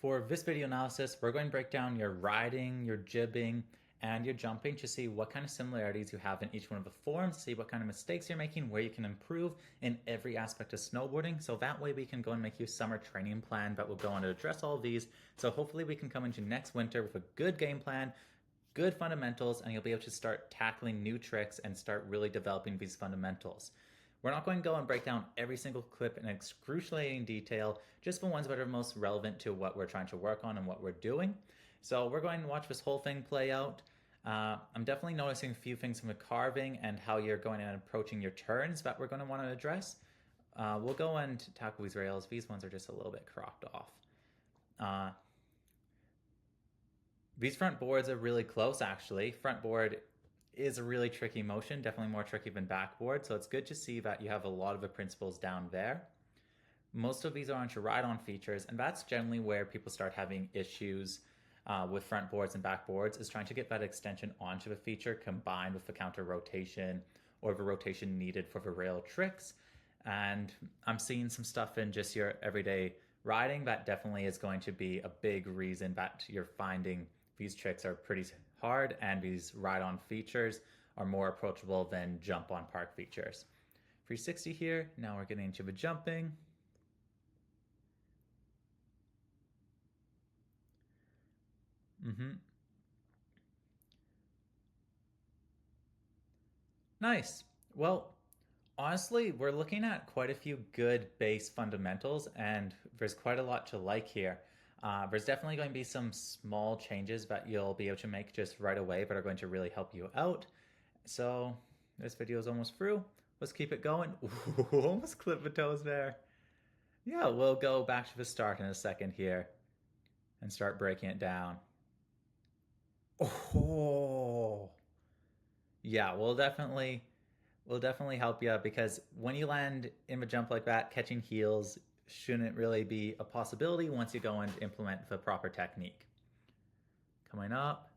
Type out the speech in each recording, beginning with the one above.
For this video analysis, we're going to break down your riding, your jibbing, and your jumping to see what kind of similarities you have in each one of the forms, see what kind of mistakes you're making, where you can improve in every aspect of snowboarding. So that way we can go and make you a summer training plan that will go on to address all of these. So hopefully we can come into next winter with a good game plan, good fundamentals, and you'll be able to start tackling new tricks and start really developing these fundamentals. We're not going to go and break down every single clip in excruciating detail, just the ones that are most relevant to what we're trying to work on and what we're doing. So we're going to watch this whole thing play out. I'm definitely noticing a few things from the carving and how you're going and approaching your turns that we're going to want to address. We'll go and tackle these rails. These ones are just a little bit cropped off. These front boards are really close, actually. Front board is a really tricky motion, definitely more tricky than backboard, so it's good to see that you have a lot of the principles down there. Most of these are onto ride-on features, and that's generally where people start having issues with front boards and backboards, is trying to get that extension onto the feature combined with the counter rotation or the rotation needed for the rail tricks. And I'm seeing some stuff in just your everyday riding that definitely is going to be a big reason that you're finding these tricks are pretty hard and these ride-on features are more approachable than jump-on park features. 360 here, now we're getting into the jumping. Nice. Well, honestly, we're looking at quite a few good base fundamentals, and there's quite a lot to like here. There's definitely going to be some small changes that you'll be able to make just right away that are going to really help you out. So this video is almost through. Let's keep it going. Ooh, almost clipped the toes there. Yeah, we'll go back to the start in a second here and start breaking it down. Oh, yeah, we'll definitely help you because when you land in a jump like that, catching heels shouldn't really be a possibility once you go and implement the proper technique. Coming up,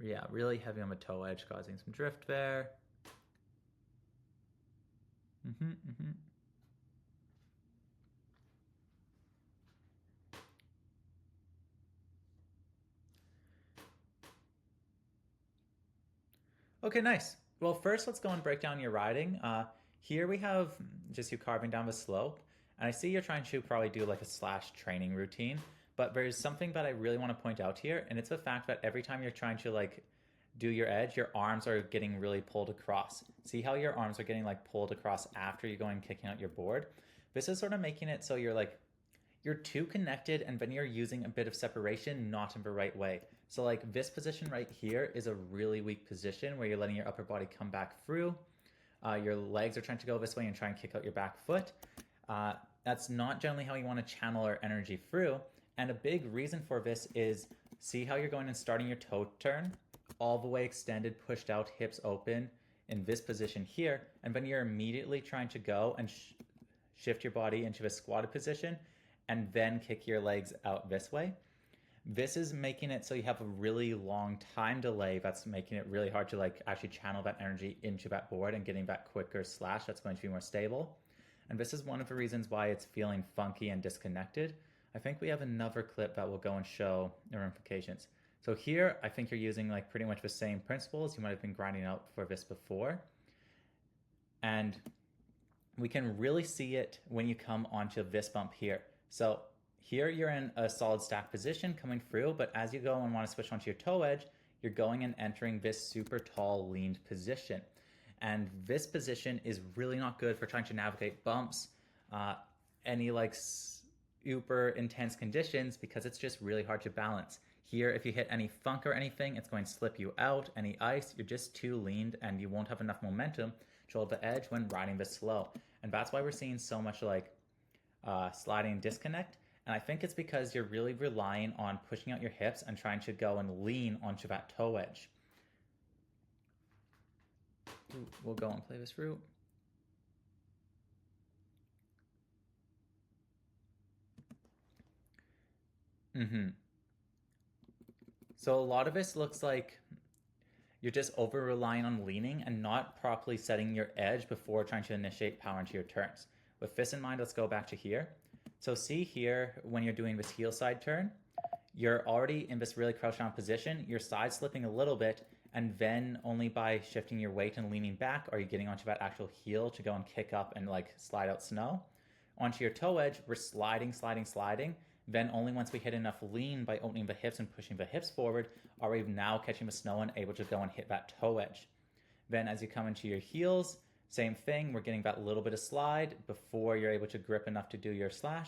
yeah, really heavy on the toe edge, causing some drift there. Okay, nice. Well, first let's go and break down your riding. Here we have just you carving down the slope. And I see you're trying to probably do like a slash training routine, but there's something that I really want to point out here, and it's the fact that every time you're trying to like do your edge, your arms are getting really pulled across. See how your arms are getting like pulled across after you're going kicking out your board? This is sort of making it so you're too connected and then you're using a bit of separation not in the right way. So like this position right here is a really weak position where you're letting your upper body come back through. Your legs are trying to go this way and try and kick out your back foot. That's not generally how you want to channel our energy through. And a big reason for this is see how you're going and starting your toe turn all the way extended, pushed out, hips open in this position here. And then you're immediately trying to go and shift your body into a squatted position and then kick your legs out this way. This is making it so you have a really long time delay that's making it really hard to like actually channel that energy into that board and getting that quicker slash that's going to be more stable. And this is one of the reasons why it's feeling funky and disconnected. I think we have another clip that will go and show the ramifications. So here, I think you're using like pretty much the same principles you might have been grinding out for this before. And we can really see it when you come onto this bump here. So here you're in a solid stack position coming through, but as you go and want to switch onto your toe edge, you're going and entering this super tall leaned position. And this position is really not good for trying to navigate bumps, any like super intense conditions, because it's just really hard to balance. Here, if you hit any funk or anything, it's going to slip you out. Any ice, you're just too leaned and you won't have enough momentum to hold the edge when riding this slow. And that's why we're seeing so much like sliding disconnect. And I think it's because you're really relying on pushing out your hips and trying to go and lean onto that toe edge. Ooh, we'll go and play this route. So a lot of this looks like you're just over relying on leaning and not properly setting your edge before trying to initiate power into your turns. With this in mind, let's go back to here. So see here, when you're doing this heel side turn, you're already in this really crouched down position, you're side slipping a little bit, and then only by shifting your weight and leaning back are you getting onto that actual heel to go and kick up and like slide out snow. Onto your toe edge, we're sliding, sliding, sliding. Then only once we hit enough lean by opening the hips and pushing the hips forward are we now catching the snow and able to go and hit that toe edge. Then as you come into your heels, same thing, we're getting that little bit of slide before you're able to grip enough to do your slash.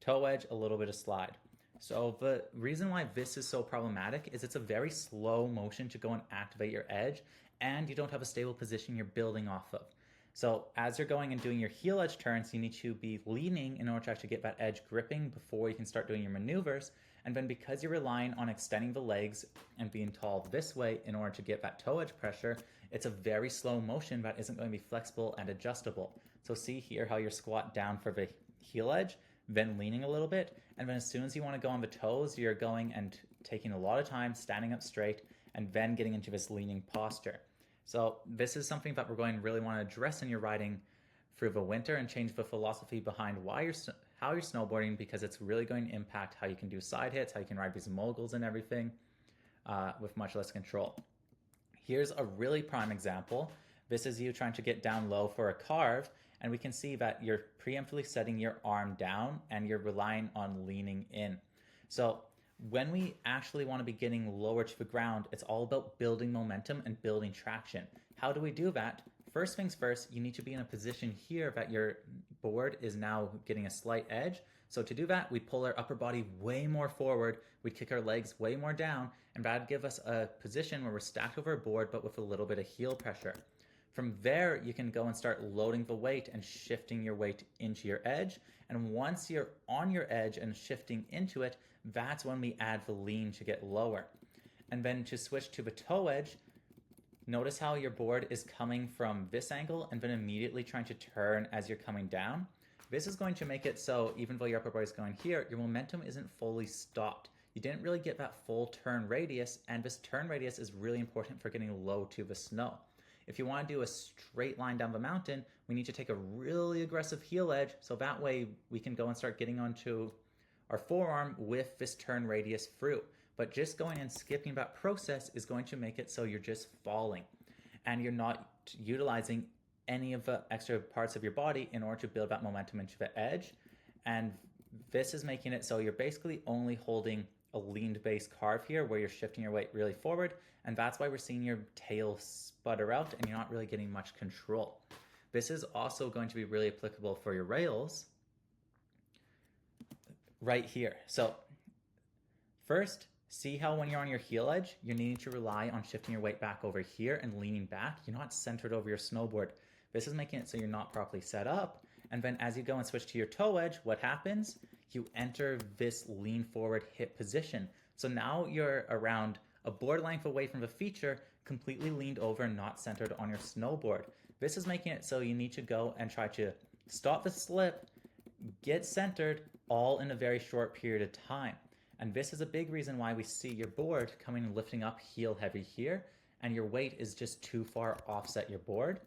Toe edge, a little bit of slide. So the reason why this is so problematic is it's a very slow motion to go and activate your edge, and you don't have a stable position you're building off of. So as you're going and doing your heel edge turns, you need to be leaning in order to actually get that edge gripping before you can start doing your maneuvers. And then because you're relying on extending the legs and being tall this way in order to get that toe edge pressure, it's a very slow motion that isn't going to be flexible and adjustable. So see here how you're squat down for the heel edge, then leaning a little bit, and then as soon as you want to go on the toes, you're going and taking a lot of time, standing up straight, and then getting into this leaning posture. So this is something that we're going to really want to address in your riding through the winter and change the philosophy behind how you're snowboarding, because it's really going to impact how you can do side hits, how you can ride these moguls and everything with much less control. Here's a really prime example. This is you trying to get down low for a carve, and we can see that you're preemptively setting your arm down and you're relying on leaning in. So when we actually want to be getting lower to the ground, it's all about building momentum and building traction. How do we do that? First things first, you need to be in a position here that your board is now getting a slight edge. So to do that, we pull our upper body way more forward, we kick our legs way more down, and that'd give us a position where we're stacked over a board but with a little bit of heel pressure. From there, you can go and start loading the weight and shifting your weight into your edge. And once you're on your edge and shifting into it, that's when we add the lean to get lower. And then to switch to the toe edge, notice how your board is coming from this angle and then immediately trying to turn as you're coming down. This is going to make it so even though your upper body is going here, your momentum isn't fully stopped. You didn't really get that full turn radius, and this turn radius is really important for getting low to the snow. If you want to do a straight line down the mountain, we need to take a really aggressive heel edge, so that way we can go and start getting onto our forearm with this turn radius through. But just going and skipping that process is going to make it so you're just falling and you're not utilizing any of the extra parts of your body in order to build that momentum into the edge. And this is making it so you're basically only holding a leaned base carve here where you're shifting your weight really forward, and that's why we're seeing your tail sputter out and you're not really getting much control. This is also going to be really applicable for your rails right here. So first, see how when you're on your heel edge, you're needing to rely on shifting your weight back over here and leaning back. You're not centered over your snowboard. This is making it so you're not properly set up. And then as you go and switch to your toe edge, what happens? You enter this lean forward hip position. So now you're around a board length away from the feature, completely leaned over and not centered on your snowboard. This is making it so you need to go and try to stop the slip, get centered, all in a very short period of time. And this is a big reason why we see your board coming and lifting up heel heavy here, and your weight is just too far offset your board.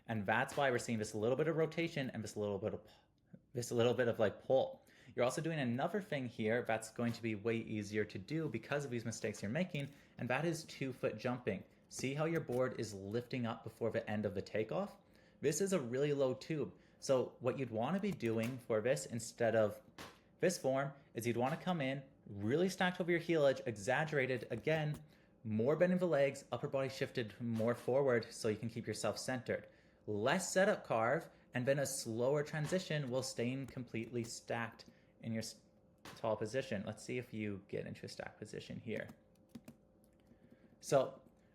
And that's why we're seeing this little bit of rotation and this little bit of like pull. You're also doing another thing here that's going to be way easier to do because of these mistakes you're making, and that is 2-foot jumping. See how your board is lifting up before the end of the takeoff? This is a really low tube. So what you'd want to be doing for this instead of this form is you'd want to come in, really stacked over your heel edge, exaggerated again, more bend in the legs, upper body shifted more forward so you can keep yourself centered. Less setup carve, and then a slower transition while staying completely stacked in your tall position. Let's see if you get into a stacked position here. So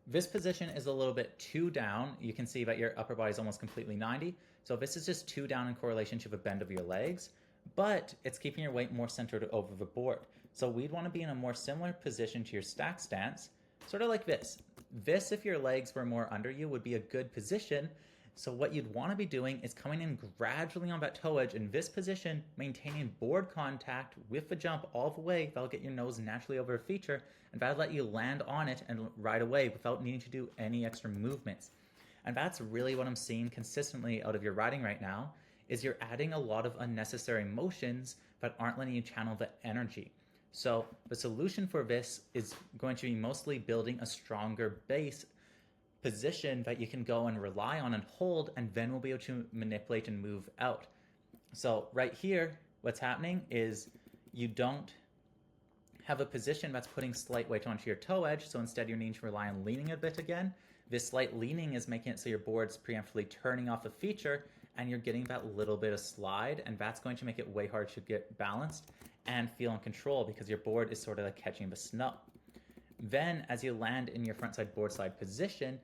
this position is a little bit too down. You can see that your upper body is almost completely 90. So this is just too down in correlation to the bend of your legs, but it's keeping your weight more centered over the board. So we'd want to be in a more similar position to your stack stance, sort of like this. This, if your legs were more under you, would be a good position. So what you'd want to be doing is coming in gradually on that toe edge in this position, maintaining board contact with the jump all the way. That'll get your nose naturally over a feature, and that'll let you land on it and ride away without needing to do any extra movements. And that's really what I'm seeing consistently out of your riding right now, is you're adding a lot of unnecessary motions that aren't letting you channel the energy. So the solution for this is going to be mostly building a stronger base position that you can go and rely on and hold, and then we'll be able to manipulate and move out. So right here, what's happening is you don't have a position that's putting slight weight onto your toe edge, so instead you're needing to rely on leaning a bit again. This slight leaning is making it so your board's preemptively turning off a feature, and you're getting that little bit of slide, and that's going to make it way harder to get balanced and feel in control because your board is sort of like catching the snow. Then as you land in your front side board slide position,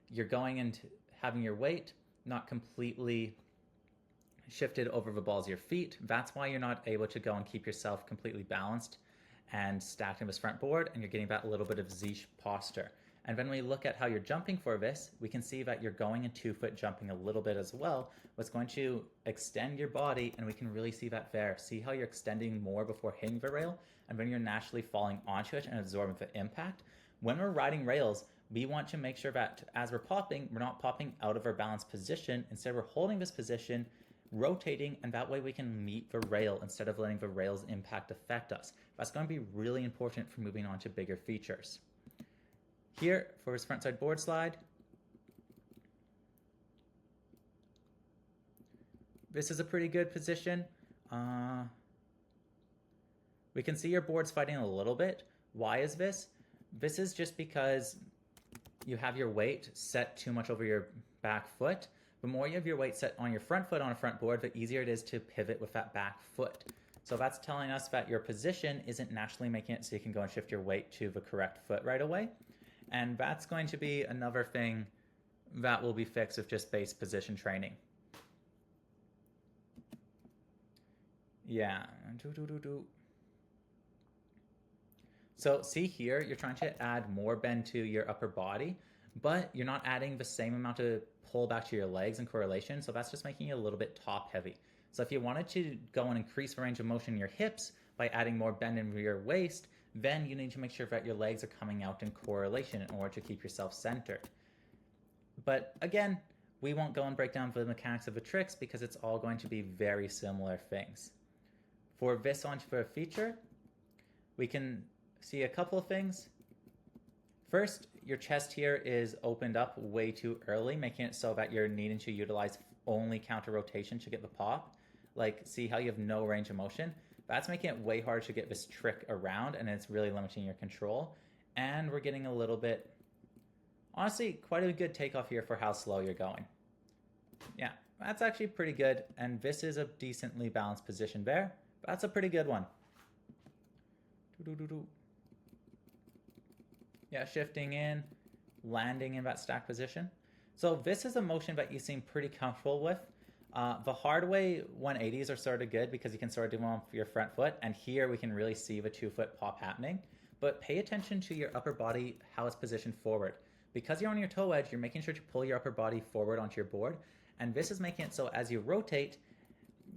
you're going into having your weight not completely shifted over the balls of your feet. That's why you're not able to go and keep yourself completely balanced and stacked in this front board, and you're getting that little bit of Z posture. And when we look at how you're jumping for this, we can see that you're going in 2-foot jumping a little bit as well, what's going to extend your body, and we can really see that there. See how you're extending more before hitting the rail, and then you're naturally falling onto it and absorbing the impact. When we're riding rails, we want to make sure that as we're popping, we're not popping out of our balanced position. Instead, we're holding this position, rotating, and that way we can meet the rail instead of letting the rail's impact affect us. That's going to be really important for moving on to bigger features. Here, for his frontside board slide, this is a pretty good position. We can see your board's fighting a little bit. Why is this? This is just because you have your weight set too much over your back foot. The more you have your weight set on your front foot on a front board, the easier it is to pivot with that back foot. So that's telling us that your position isn't naturally making it so you can go and shift your weight to the correct foot right away. And that's going to be another thing that will be fixed with just base position training. Yeah. So see here, you're trying to add more bend to your upper body, but you're not adding the same amount of pull back to your legs in correlation, so that's just making you a little bit top heavy. So if you wanted to go and increase the range of motion in your hips by adding more bend in your waist, then you need to make sure that your legs are coming out in correlation in order to keep yourself centered. But again, we won't go and break down the mechanics of the tricks because it's all going to be very similar things. For this onto a feature, we can see a couple of things. First, your chest here is opened up way too early, making it so that you're needing to utilize only counter rotation to get the pop. Like, see how you have no range of motion? That's making it way harder to get this trick around, and it's really limiting your control. And we're getting a little bit, honestly, quite a good takeoff here for how slow you're going. Yeah, that's actually pretty good, and this is a decently balanced position there. That's a pretty good one. Yeah, shifting in, landing in that stack position. So this is a motion that you seem pretty comfortable with. The hard way 180s are sort of good because you can sort of do them off your front foot, and here we can really see the 2-foot pop happening. But pay attention to your upper body, how it's positioned forward. Because you're on your toe edge, you're making sure to pull your upper body forward onto your board, and this is making it so as you rotate,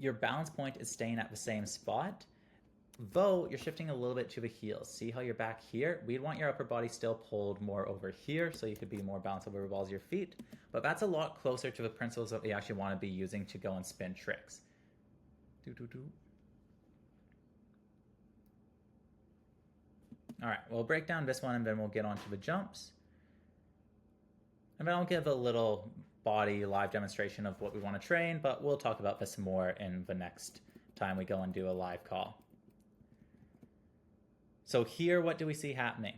your balance point is staying at the same spot, though you're shifting a little bit to the heels. See how you're back here? We'd want your upper body still pulled more over here so you could be more balanced over the balls of your feet, but that's a lot closer to the principles that we actually want to be using to go and spin tricks. All right, we'll break down this one and then we'll get on to the jumps. And then I'll give a little body live demonstration of what we want to train, but we'll talk about this more in the next time we go and do a live call. So here, what do we see happening?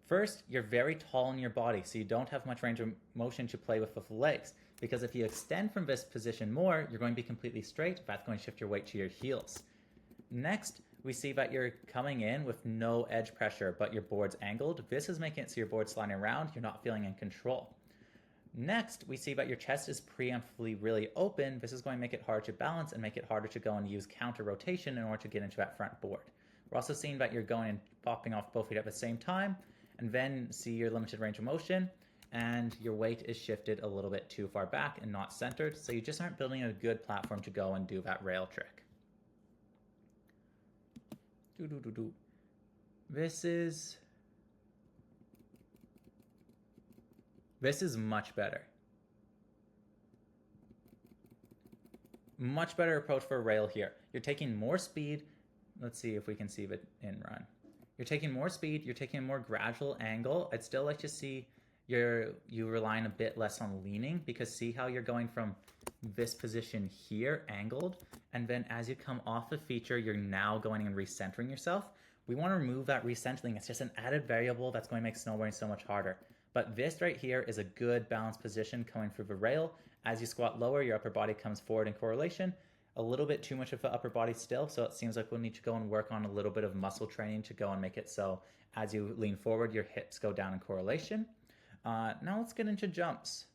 First, you're very tall in your body, so you don't have much range of motion to play with the legs, because if you extend from this position more, you're going to be completely straight. That's going to shift your weight to your heels. Next, we see that you're coming in with no edge pressure, but your board's angled. This is making it so your board's sliding around. You're not feeling in control. Next, we see that your chest is preemptively really open. This is going to make it hard to balance and make it harder to go and use counter rotation in order to get into that front board. We're also seeing that you're going and popping off both feet at the same time, and then see your limited range of motion, and your weight is shifted a little bit too far back and not centered, so you just aren't building a good platform to go and do that rail trick. This is much better. Much better approach for a rail here. You're taking more speed. Let's see if we can see it in run. You're taking more speed. You're taking a more gradual angle. I'd still like to see you relying a bit less on leaning, because see how you're going from this position here angled, and then as you come off the feature, you're now going and recentering yourself. We want to remove that recentering. It's just an added variable that's going to make snowboarding so much harder. But this right here is a good balanced position coming through the rail. As you squat lower, your upper body comes forward in correlation. A little bit too much of the upper body still, so it seems like we'll need to go and work on a little bit of muscle training to go and make it so as you lean forward, your hips go down in correlation. Now let's get into jumps.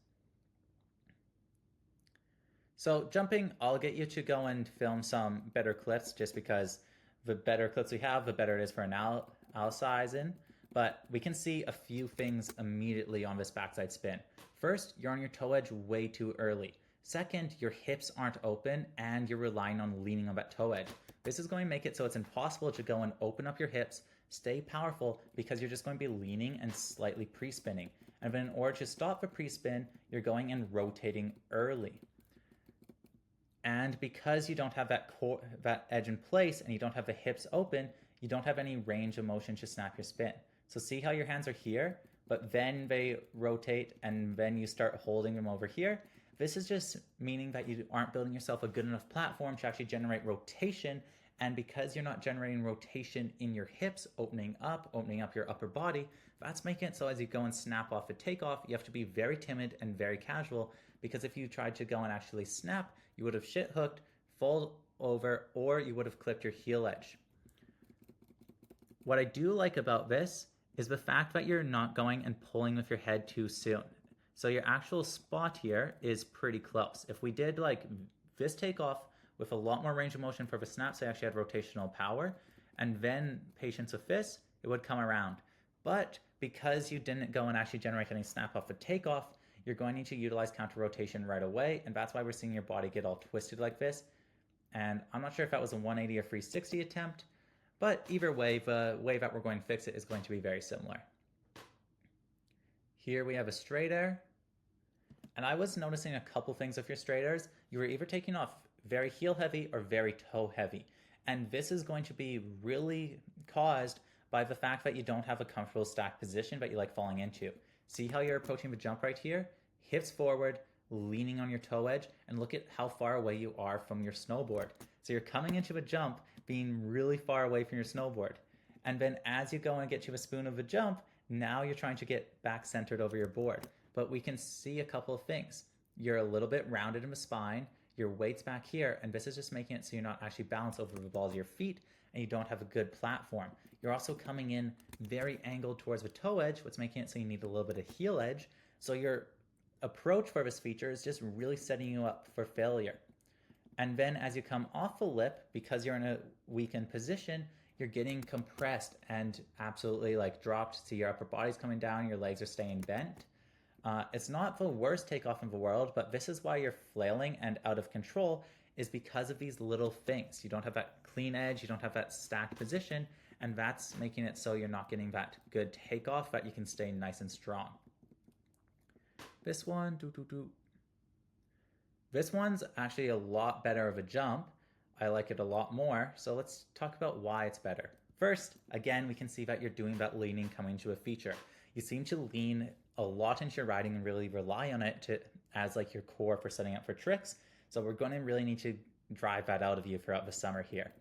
So jumping, I'll get you to go and film some better clips, just because the better clips we have, the better it is for analyzing. But we can see a few things immediately on this backside spin. First, you're on your toe edge way too early. Second, your hips aren't open and you're relying on leaning on that toe edge. This is going to make it so it's impossible to go and open up your hips, stay powerful, because you're just going to be leaning and slightly pre-spinning. And then in order to stop the pre-spin, you're going and rotating early. And because you don't have that edge in place and you don't have the hips open, you don't have any range of motion to snap your spin. So see how your hands are here, but then they rotate and then you start holding them over here. This is just meaning that you aren't building yourself a good enough platform to actually generate rotation. And because you're not generating rotation in your hips, opening up your upper body, that's making it so as you go and snap off the takeoff, you have to be very timid and very casual, because if you tried to go and actually snap, you would have shit hooked, fall over, or you would have clipped your heel edge. What I do like about this is the fact that you're not going and pulling with your head too soon. So your actual spot here is pretty close. If we did like this takeoff with a lot more range of motion for the snap, so you actually had rotational power, and then patience with this, it would come around. But because you didn't go and actually generate any snap off the takeoff, you're going to need to utilize counter rotation right away, and that's why we're seeing your body get all twisted like this. And I'm not sure if that was a 180 or 360 attempt, but either way, the way that we're going to fix it is going to be very similar. Here we have a straight air. And I was noticing a couple things with your straight airs. You were either taking off very heel heavy or very toe heavy. And this is going to be really caused by the fact that you don't have a comfortable stacked position that you like falling into. See how you're approaching the jump right here? Hips forward, leaning on your toe edge, and look at how far away you are from your snowboard. So you're coming into a jump being really far away from your snowboard. And then as you go and get to the spoon of a jump, now you're trying to get back centered over your board. But we can see a couple of things. You're a little bit rounded in the spine, your weight's back here, and this is just making it so you're not actually balanced over the balls of your feet, and you don't have a good platform. You're also coming in very angled towards the toe edge, what's making it so you need a little bit of heel edge. So your approach for this feature is just really setting you up for failure. And then as you come off the lip, because you're in a weakened position, you're getting compressed and absolutely like dropped. So your upper body's coming down, your legs are staying bent. It's not the worst takeoff in the world, but this is why you're flailing and out of control, is because of these little things. You don't have that clean edge, you don't have that stacked position, and that's making it so you're not getting that good takeoff that you can stay nice and strong. This one, This one's actually a lot better of a jump. I like it a lot more, so let's talk about why it's better. First, again, we can see that you're doing that leaning coming to a feature. You seem to lean a lot into your riding and really rely on it as like your core for setting up for tricks. So we're going to really need to drive that out of you throughout the summer here.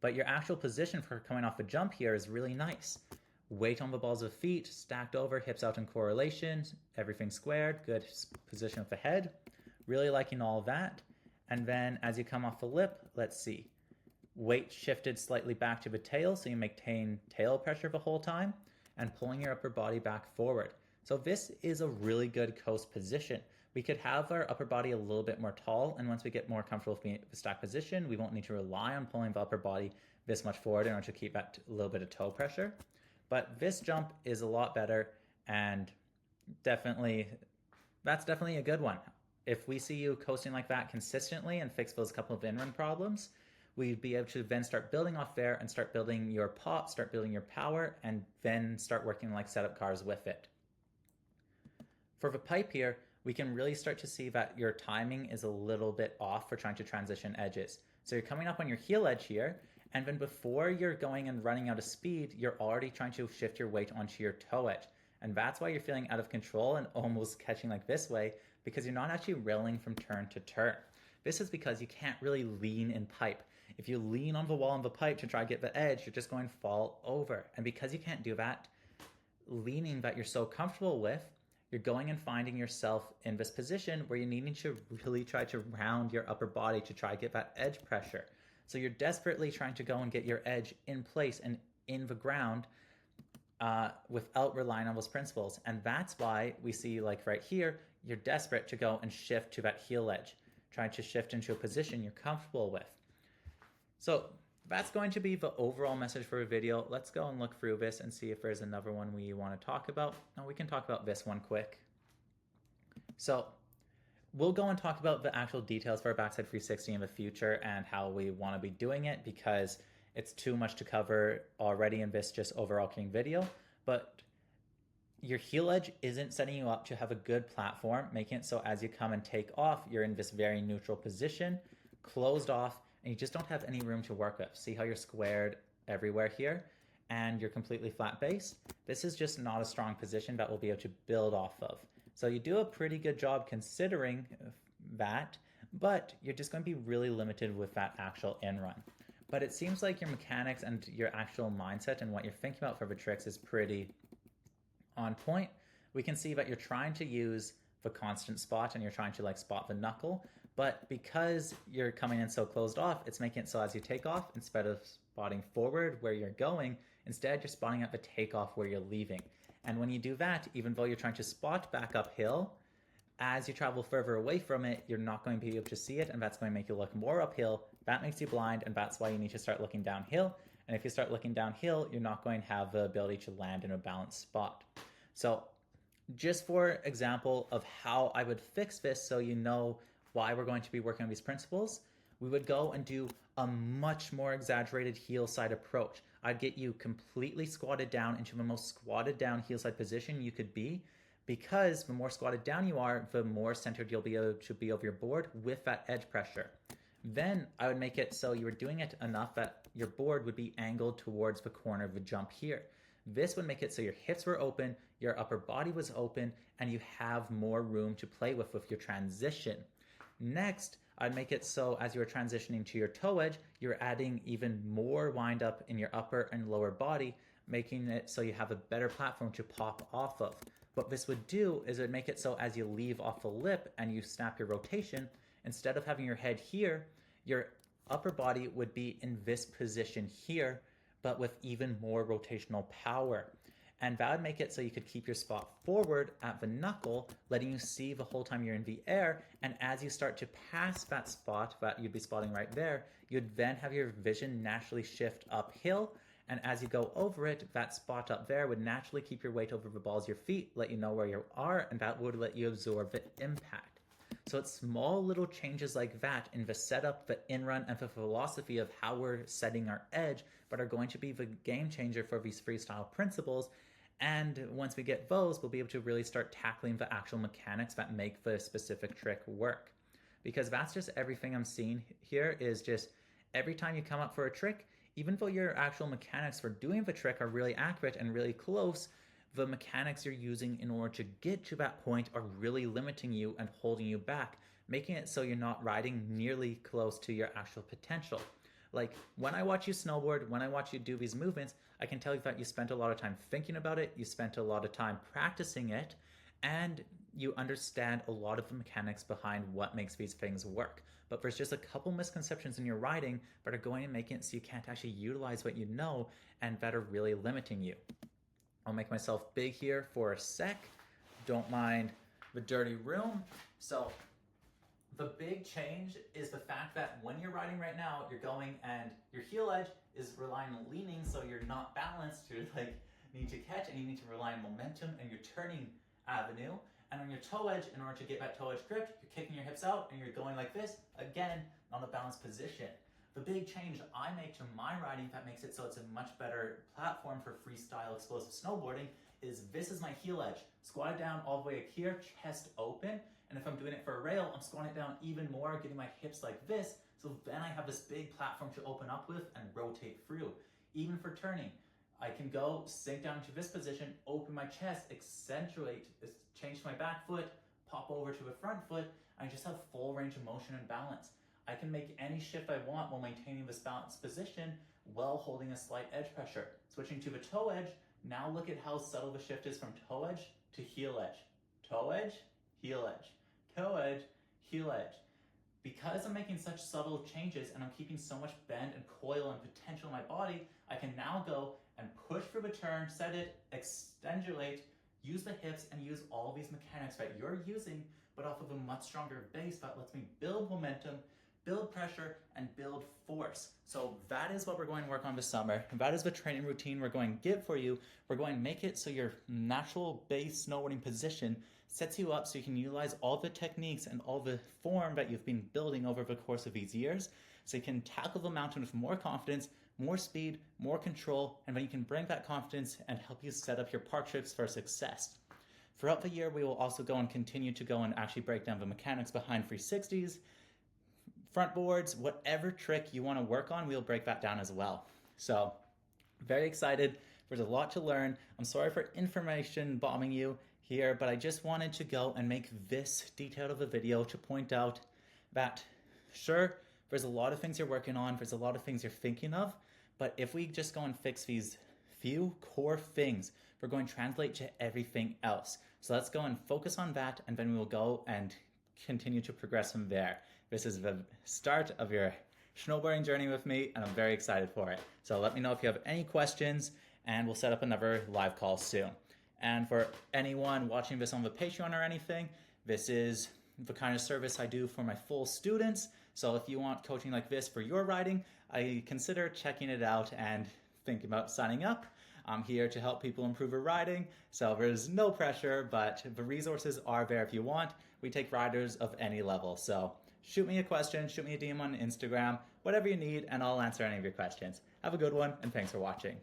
But your actual position for coming off a jump here is really nice. Weight on the balls of feet, stacked over, hips out in correlation, everything squared, good position with the head. Really liking all of that. And then as you come off the lip, let's see. Weight shifted slightly back to the tail, so you maintain tail pressure the whole time, and pulling your upper body back forward. So this is a really good coast position. We could have our upper body a little bit more tall, and once we get more comfortable with the stack position, we won't need to rely on pulling the upper body this much forward in order to keep that little bit of toe pressure. But this jump is a lot better, and that's definitely a good one. If we see you coasting like that consistently and fix those couple of in-run problems, we'd be able to then start building off there and start building your pop, start building your power, and then start working like setup cars with it. For the pipe here, we can really start to see that your timing is a little bit off for trying to transition edges. So you're coming up on your heel edge here, and then before you're going and running out of speed, you're already trying to shift your weight onto your toe edge. And that's why you're feeling out of control and almost catching like this way, because you're not actually railing from turn to turn. This is because you can't really lean in pipe. If you lean on the wall of the pipe to try to get the edge, you're just going to fall over. And because you can't do that, leaning that you're so comfortable with, you're going and finding yourself in this position where you're needing to really try to round your upper body to try to get that edge pressure. So you're desperately trying to go and get your edge in place and in the ground without relying on those principles. And that's why we see, like right here, you're desperate to go and shift to that heel edge, trying to shift into a position you're comfortable with. So that's going to be the overall message for a video. Let's go and look through this and see if there's another one we want to talk about. No, we can talk about this one quick. So we'll go and talk about the actual details for our backside 360 in the future and how we want to be doing it, because it's too much to cover already in this just overarching video. But your heel edge isn't setting you up to have a good platform, making it so as you come and take off, you're in this very neutral position, closed off, and you just don't have any room to work with. See how you're squared everywhere here, and you're completely flat base? This is just not a strong position that we'll be able to build off of. So you do a pretty good job considering that, but you're just going to be really limited with that actual in run. But it seems like your mechanics and your actual mindset and what you're thinking about for the tricks is pretty on point. We can see that you're trying to use the constant spot and you're trying to like spot the knuckle, but because you're coming in so closed off, it's making it so as you take off, instead of spotting forward where you're going, instead you're spotting at the takeoff where you're leaving. And when you do that, even though you're trying to spot back uphill, as you travel further away from it, you're not going to be able to see it, and that's going to make you look more uphill. That makes you blind, and that's why you need to start looking downhill. And if you start looking downhill, you're not going to have the ability to land in a balanced spot. So just for example of how I would fix this, so you know why we're going to be working on these principles, we would go and do a much more exaggerated heel side approach. I'd get you completely squatted down into the most squatted down heel side position you could be, because the more squatted down you are, the more centered you'll be able to be over your board with that edge pressure. Then I would make it so you were doing it enough that your board would be angled towards the corner of the jump here. This would make it so your hips were open, your upper body was open, and you have more room to play with your transition. Next, I'd make it so as you're transitioning to your toe edge, you're adding even more wind up in your upper and lower body, making it so you have a better platform to pop off of. What this would do is it would make it so as you leave off the lip and you snap your rotation, instead of having your head here, your upper body would be in this position here, but with even more rotational power. And that would make it so you could keep your spot forward at the knuckle, letting you see the whole time you're in the air. And as you start to pass that spot that you'd be spotting right there, you'd then have your vision naturally shift uphill. And as you go over it, that spot up there would naturally keep your weight over the balls of your feet, let you know where you are, and that would let you absorb the impact. So it's small little changes like that in the setup, the in-run, and the philosophy of how we're setting our edge, but are going to be the game changer for these freestyle principles. And once we get those, we'll be able to really start tackling the actual mechanics that make the specific trick work. Because that's just everything I'm seeing here, is just every time you come up for a trick, even though your actual mechanics for doing the trick are really accurate and really close, the mechanics you're using in order to get to that point are really limiting you and holding you back, making it so you're not riding nearly close to your actual potential. Like, when I watch you snowboard, when I watch you do these movements, I can tell you that you spent a lot of time thinking about it, you spent a lot of time practicing it, and you understand a lot of the mechanics behind what makes these things work. But there's just a couple misconceptions in your riding that are going to make it so you can't actually utilize what you know, and that are really limiting you. I'll make myself big here for a sec. Don't mind the dirty room. So the big change is the fact that when you're riding right now, you're going and your heel edge is relying on leaning, so you're not balanced to need to catch, and you need to rely on momentum and your turning avenue. And on your toe edge, in order to get that toe edge grip, you're kicking your hips out and you're going like this, again, not a balanced position. The big change I make to my riding that makes it so it's a much better platform for freestyle explosive snowboarding is this is my heel edge. Squat it down all the way up here, chest open, and if I'm doing it for a rail, I'm squatting it down even more, getting my hips like this, so then I have this big platform to open up with and rotate through. Even for turning, I can go sink down to this position, open my chest, accentuate, change to my back foot, pop over to the front foot, and I just have full range of motion and balance. I can make any shift I want while maintaining this balanced position while holding a slight edge pressure. Switching to the toe edge, now look at how subtle the shift is from toe edge to heel edge. Toe edge, heel edge. Toe edge, heel edge. Because I'm making such subtle changes and I'm keeping so much bend and coil and potential in my body, I can now go and push through the turn, set it, extendulate, use the hips, and use all these mechanics that you're using, but off of a much stronger base that lets me build momentum, build pressure, and build force. So that is what we're going to work on this summer. That is the training routine we're going to give for you. We're going to make it so your natural base snowboarding position sets you up so you can utilize all the techniques and all the form that you've been building over the course of these years, so you can tackle the mountain with more confidence, more speed, more control, and then you can bring that confidence and help you set up your park trips for success. Throughout the year, we will also go and continue to go and actually break down the mechanics behind 360s, front boards, whatever trick you want to work on, we'll break that down as well. So, very excited. There's a lot to learn. I'm sorry for information bombing you here, but I just wanted to go and make this detailed of a video to point out that, sure, there's a lot of things you're working on, there's a lot of things you're thinking of, but if we just go and fix these few core things, we're going to translate to everything else. So let's go and focus on that, and then we will go and continue to progress from there. This is the start of your snowboarding journey with me, and I'm very excited for it. So let me know if you have any questions, and we'll set up another live call soon. And for anyone watching this on the Patreon or anything, this is the kind of service I do for my full students. So if you want coaching like this for your riding, I consider checking it out and thinking about signing up. I'm here to help people improve their riding, so there's no pressure, but the resources are there if you want. We take riders of any level, so shoot me a question, shoot me a DM on Instagram, whatever you need, and I'll answer any of your questions. Have a good one, and thanks for watching.